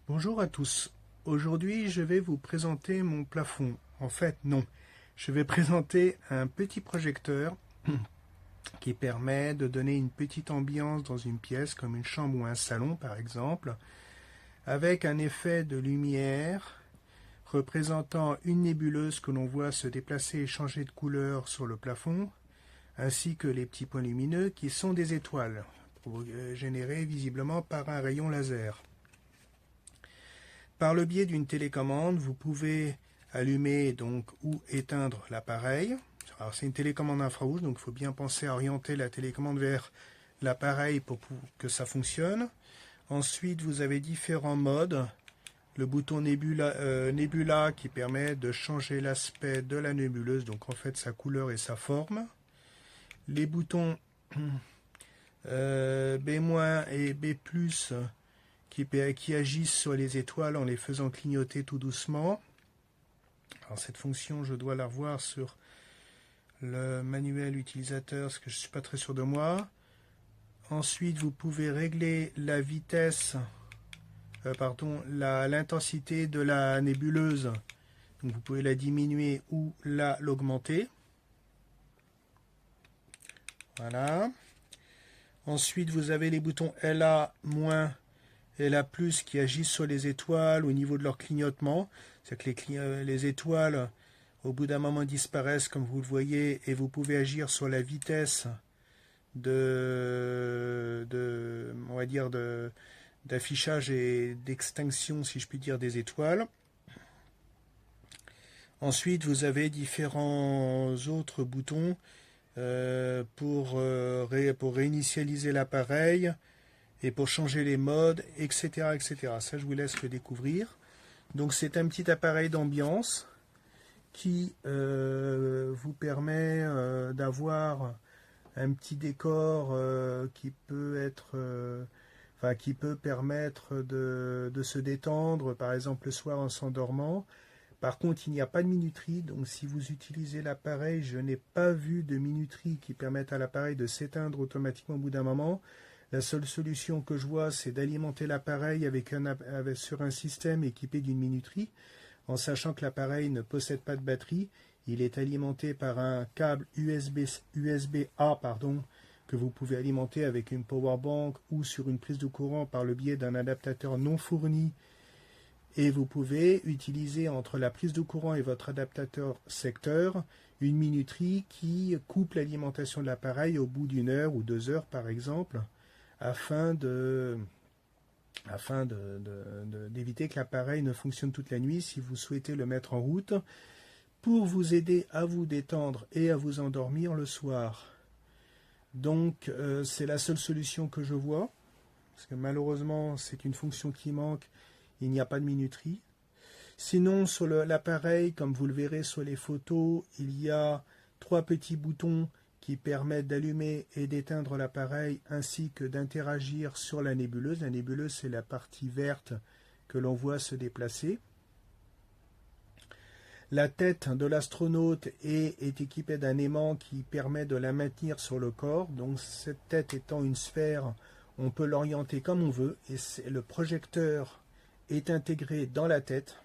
Bonjour à tous. Aujourd'hui, je vais vous présenter mon plafond. En fait, non. Je vais présenter un petit projecteur qui permet de donner une petite ambiance dans une pièce, comme une chambre ou un salon par exemple, avec un effet de lumière représentant une nébuleuse que l'on voit se déplacer et changer de couleur sur le plafond, ainsi que les petits points lumineux qui sont des étoiles, générés visiblement par un rayon laser. Par le biais d'une télécommande, vous pouvez allumer donc ou éteindre l'appareil. Alors c'est une télécommande infrarouge, donc il faut bien penser à orienter la télécommande vers l'appareil pour que ça fonctionne. Ensuite, vous avez différents modes. Le bouton Nebula qui permet de changer l'aspect de la nébuleuse, donc en fait sa couleur et sa forme. Les boutons B- et B+, qui agissent sur les étoiles en les faisant clignoter tout doucement. Alors cette fonction, je dois la revoir sur le manuel utilisateur, parce que je ne suis pas très sûr de moi. Ensuite, vous pouvez régler la vitesse, l'intensité de la nébuleuse. Donc vous pouvez la diminuer ou l'augmenter. Voilà. Ensuite, vous avez les boutons LA- et la plus qui agissent sur les étoiles au niveau de leur clignotement. C'est que les étoiles, au bout d'un moment, disparaissent, comme vous le voyez, et vous pouvez agir sur la vitesse on va dire, d'affichage et d'extinction, si je puis dire, des étoiles. Ensuite, vous avez différents autres boutons pour réinitialiser l'appareil, et pour changer les modes, etc., etc. Ça, je vous laisse le découvrir. Donc, c'est un petit appareil d'ambiance qui vous permet d'avoir un petit décor qui peut permettre de se détendre, par exemple le soir en s'endormant. Par contre, il n'y a pas de minuterie, donc si vous utilisez l'appareil, je n'ai pas vu de minuterie qui permette à l'appareil de s'éteindre automatiquement au bout d'un moment. La seule solution que je vois, c'est d'alimenter l'appareil sur un système équipé d'une minuterie, en sachant que l'appareil ne possède pas de batterie. Il est alimenté par un câble USB-A, que vous pouvez alimenter avec une powerbank ou sur une prise de courant par le biais d'un adaptateur non fourni. Et vous pouvez utiliser entre la prise de courant et votre adaptateur secteur une minuterie qui coupe l'alimentation de l'appareil au bout d'une heure ou 2 heures par exemple, afin d'éviter que l'appareil ne fonctionne toute la nuit si vous souhaitez le mettre en route, pour vous aider à vous détendre et à vous endormir le soir. Donc c'est la seule solution que je vois, parce que malheureusement c'est une fonction qui manque, il n'y a pas de minuterie. Sinon, sur l'appareil, comme vous le verrez sur les photos, il y a 3 petits boutons qui permettent d'allumer et d'éteindre l'appareil, ainsi que d'interagir sur la nébuleuse. La nébuleuse, c'est la partie verte que l'on voit se déplacer. La tête de l'astronaute est équipée d'un aimant qui permet de la maintenir sur le corps. Donc cette tête étant une sphère, on peut l'orienter comme on veut, et le projecteur est intégré dans la tête.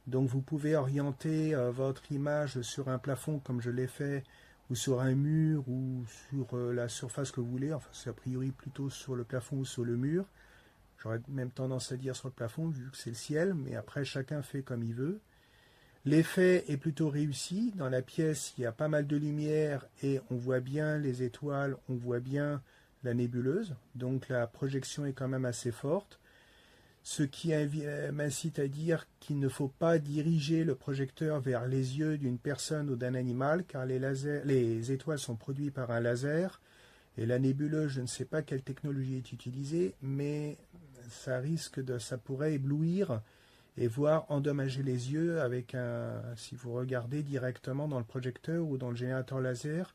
Donc vous pouvez orienter votre image sur un plafond comme je l'ai fait, ou sur un mur, ou sur la surface que vous voulez. Enfin, c'est a priori plutôt sur le plafond ou sur le mur. J'aurais même tendance à dire sur le plafond, vu que c'est le ciel, mais après chacun fait comme il veut. L'effet est plutôt réussi. Dans la pièce, il y a pas mal de lumière et on voit bien les étoiles, on voit bien la nébuleuse. Donc la projection est quand même assez forte. Ce qui m'incite à dire qu'il ne faut pas diriger le projecteur vers les yeux d'une personne ou d'un animal, car les étoiles sont produites par un laser, et la nébuleuse, je ne sais pas quelle technologie est utilisée, mais ça pourrait éblouir et voire endommager les yeux si vous regardez directement dans le projecteur ou dans le générateur laser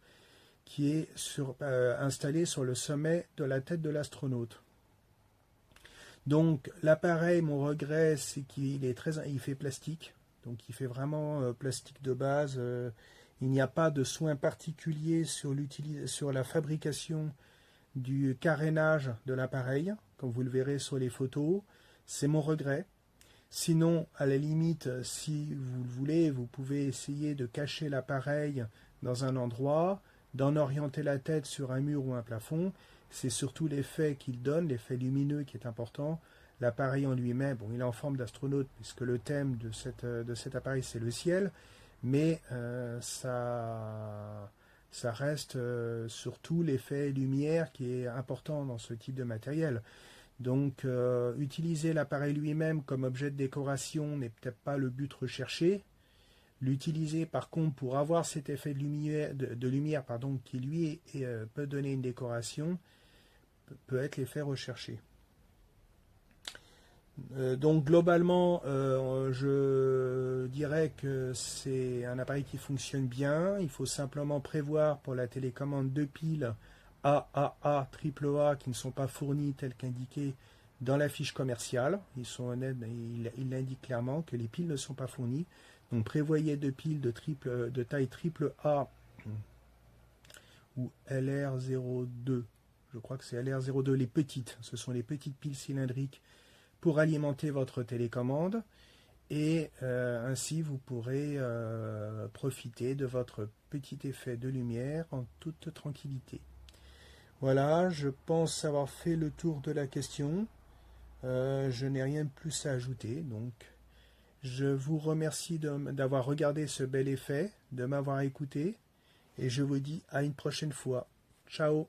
qui est installé sur le sommet de la tête de l'astronaute. Donc l'appareil, mon regret, c'est il fait plastique, donc il fait vraiment plastique de base. Il n'y a pas de soin particulier sur la fabrication du carénage de l'appareil, comme vous le verrez sur les photos. C'est mon regret. Sinon, à la limite, si vous le voulez, vous pouvez essayer de cacher l'appareil dans un endroit, d'en orienter la tête sur un mur ou un plafond. C'est surtout l'effet qu'il donne, l'effet lumineux qui est important. L'appareil en lui-même, bon, il est en forme d'astronaute puisque le thème de cet appareil c'est le ciel, mais ça reste surtout l'effet lumière qui est important dans ce type de matériel. Donc, utiliser l'appareil lui-même comme objet de décoration n'est peut-être pas le but recherché. L'utiliser par contre pour avoir cet effet de lumière pardon, qui lui peut donner une décoration peut être l'effet recherché. Donc globalement, je dirais que c'est un appareil qui fonctionne bien. Il faut simplement prévoir pour la télécommande 2 piles AAA, AAA qui ne sont pas fournies telles qu'indiquées dans la fiche commerciale. Ils sont honnêtes, il indique clairement que les piles ne sont pas fournies. Donc prévoyez 2 piles de taille AAA ou LR02. Je crois que c'est LR02, les petites. Ce sont les petites piles cylindriques pour alimenter votre télécommande et ainsi vous pourrez profiter de votre petit effet de lumière en toute tranquillité. Voilà, je pense avoir fait le tour de la question. Je n'ai rien de plus à ajouter, donc je vous remercie d'avoir regardé ce bel effet, de m'avoir écouté et je vous dis à une prochaine fois. Ciao!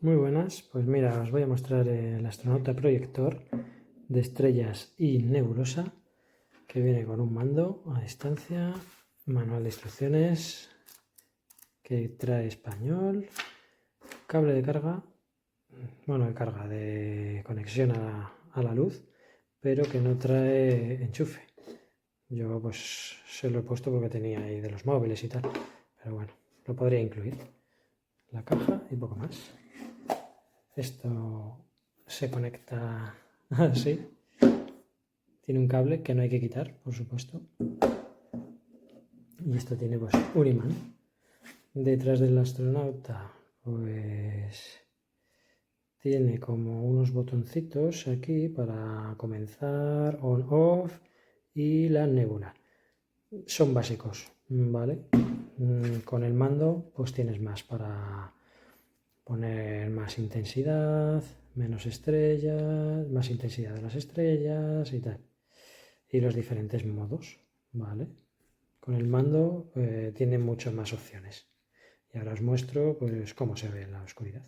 Muy buenas, pues mira, os voy a mostrar el astronauta proyector de estrellas y nebulosa que viene con un mando a distancia, manual de instrucciones que trae español, cable de carga, bueno, de carga, de conexión a la luz, pero que no trae enchufe. Yo pues se lo he puesto porque tenía ahí de los móviles y tal, pero bueno, lo podría incluir. La caja y poco más. Esto se conecta así. Tiene un cable que no hay que quitar, por supuesto. Y esto tiene pues un imán. Detrás del astronauta pues tiene como unos botoncitos aquí para comenzar, on, off y la nébula. Son básicos, ¿vale? Con el mando pues tienes más para poner más intensidad, menos estrellas, más intensidad de las estrellas y tal. Y los diferentes modos, ¿vale? Con el mando tiene muchas más opciones. Y ahora os muestro pues cómo se ve en la oscuridad.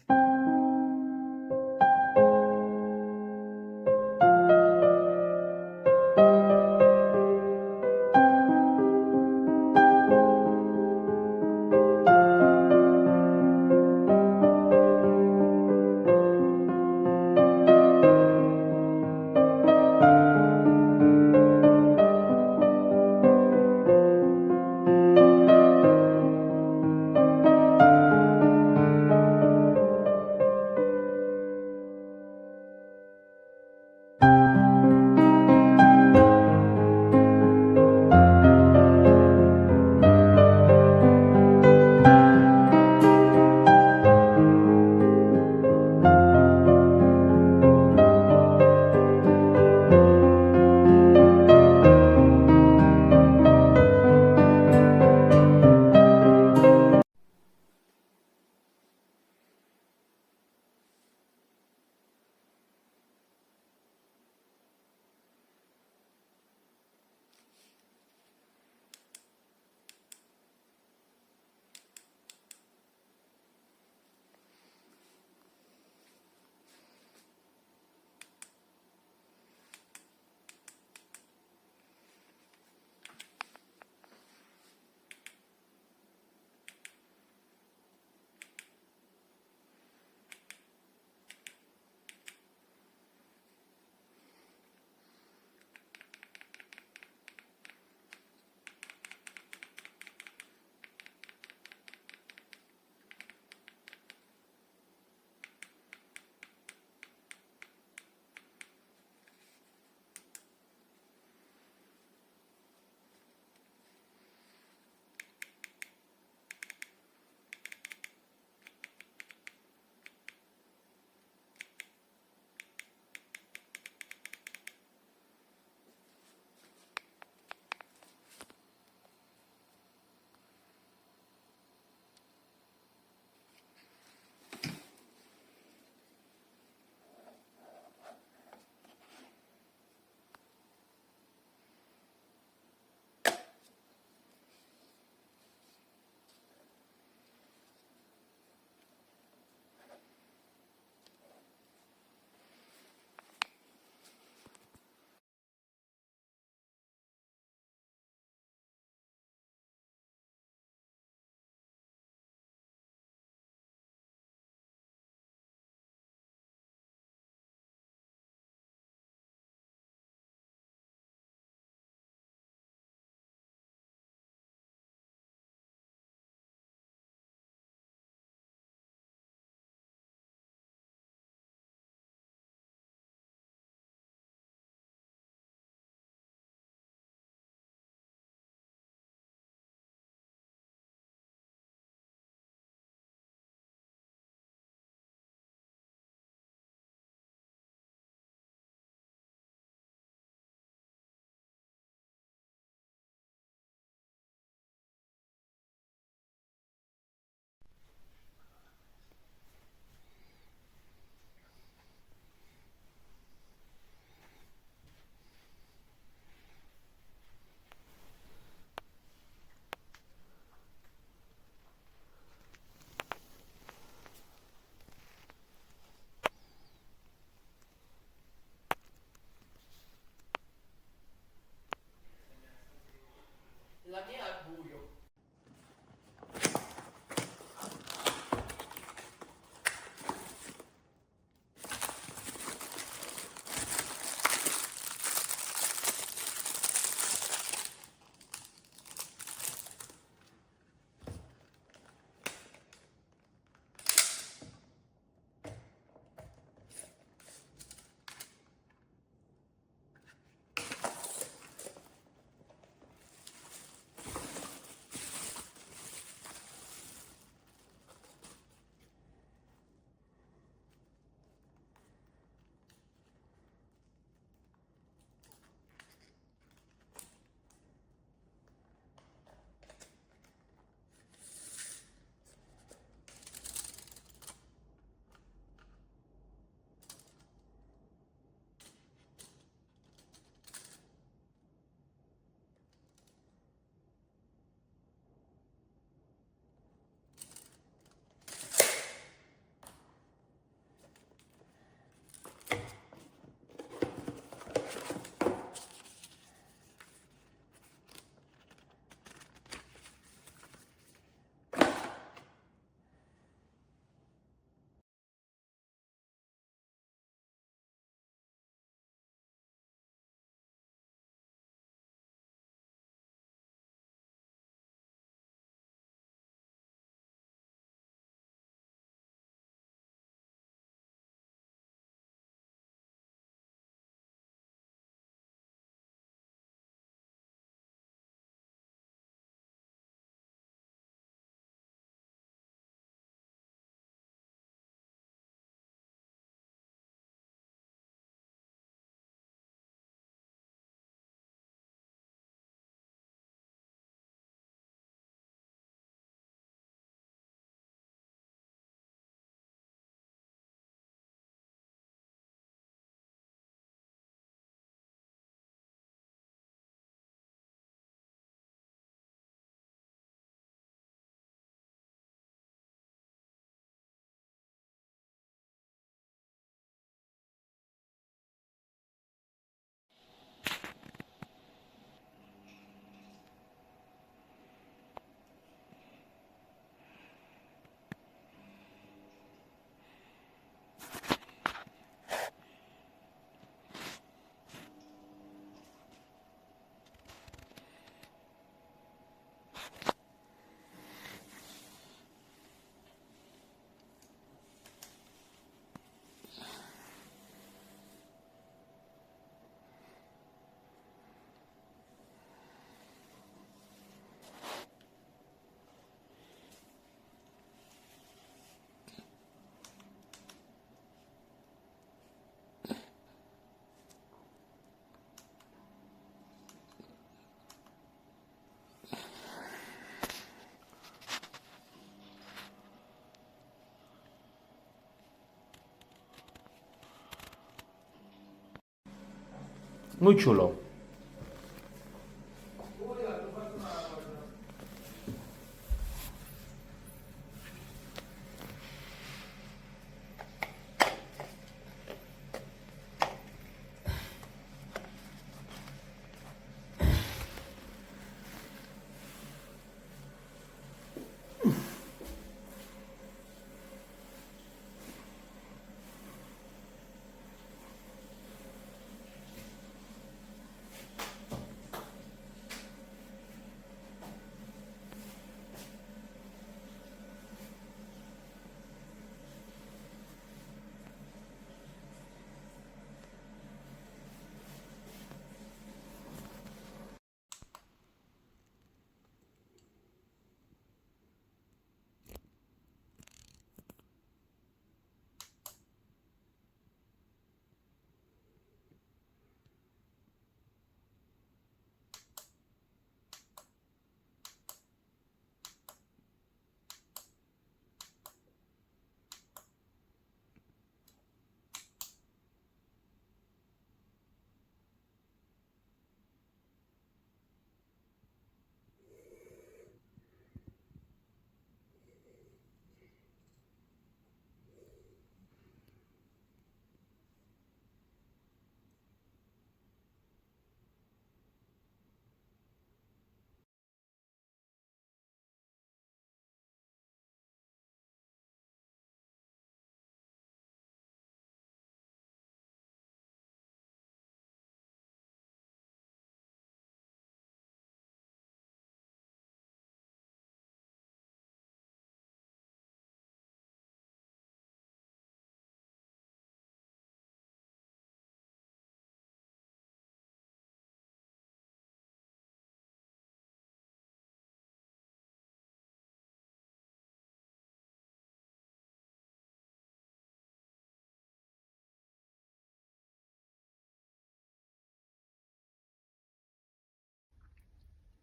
Muy chulo.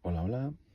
Hola, hola.